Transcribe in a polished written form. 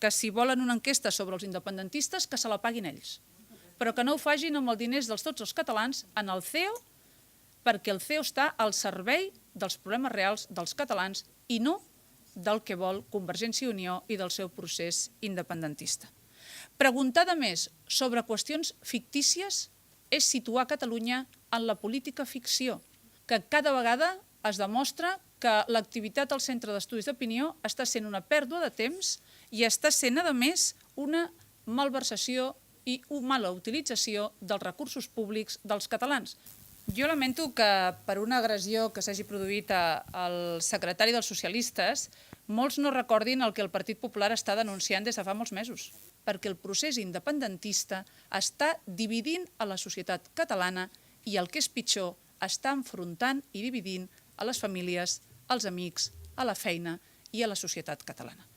que si volen una enquesta sobre els independentistes, que se la paguin ells, però que no ho facin amb els diners de tots els catalans en el CEO, perquè el CEO està al servei dels problemes reals dels catalans i no del que vol Convergència i Unió i del seu procés independentista. Preguntar de més sobre qüestions fictícies és situar Catalunya en la política ficció, que cada vegada es demostra que l'activitat al Centre d'Estudis d'Opinió està sent una pèrdua de temps i està sent, a més, una malversació i una mala utilització dels recursos públics dels catalans. Jo lamento que per una agressió que s'hagi produït al secretari dels socialistes molts no recordin el que el Partit Popular està denunciant des de fa molts mesos, perquè el procés independentista està dividint a la societat catalana i, el que és pitjor, està enfrontant i dividint a les famílies, als amics, a la feina i a la societat catalana.